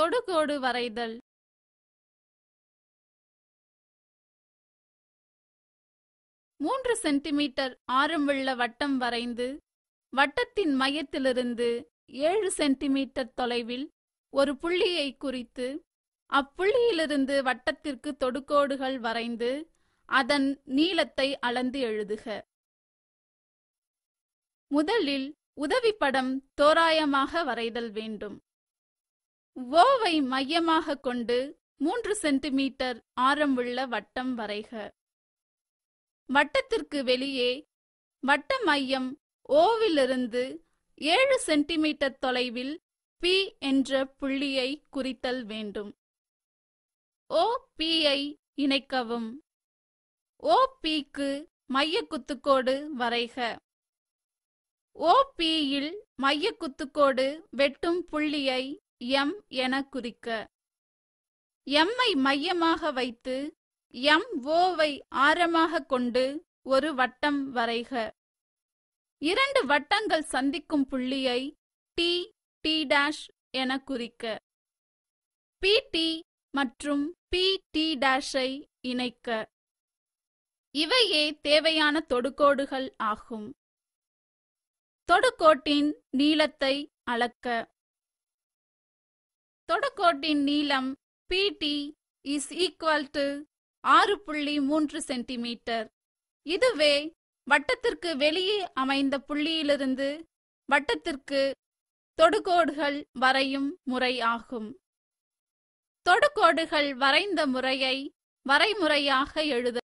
தொடுகோடு வரைதல். 3 சென்டிமீட்டர் ஆரமுள்ள வட்டம் வரைந்து வட்டத்தின் மையத்திலிருந்து 7 சென்டிமீட்டர் தொலைவில் ஒரு புள்ளியை குறித்து அப்புள்ளியிலிருந்து வட்டத்திற்கு தொடுகோடுகள் வரைந்து அதன் நீளத்தை அளந்து எழுதுக. முதலில் உதவிப்படம் தோராயமாக வரைதல் வேண்டும். ஓவை மையமாக கொண்டு 3 சென்டிமீட்டர் ஆரமுள்ள வட்டம் வரைக. வட்டத்திற்கு வெளியே வட்ட மையம் ஓவிலிருந்து 7 சென்டிமீட்டர் தொலைவில் P என்ற புள்ளியை குறித்தல் வேண்டும். OP-ஐ இணைக்கவும். OP-க்கு மையக்குத்துக்கோடு வரைக. OP-யில் மையக்குத்துக்கோடு வெட்டும் புள்ளியை M என குறிக்க. M-ஐ மையமாக வைத்து MO-வை ஆரமாக கொண்டு ஒரு வட்டம் வரைக. 2 வட்டங்கள் சந்திக்கும் புள்ளியை T, T' என குறிக்க. PT மற்றும் PT' இணைக்க. இவையே தேவையான தொடுகோடுகள் ஆகும். தொடுகோட்டின் நீளத்தை அளக்க. தொடுகோட்டின் நீளம் PT is equal to 6.3 centimetre. இதுவே வட்டத்திற்கு வெளியே அமைந்த புள்ளியிலிருந்து வட்டத்திற்கு தொடுகோடுகள் வரையும் முறை ஆகும். தொடுகோடுகள் வரைந்த முறையை வரைமுறையாக எழுத.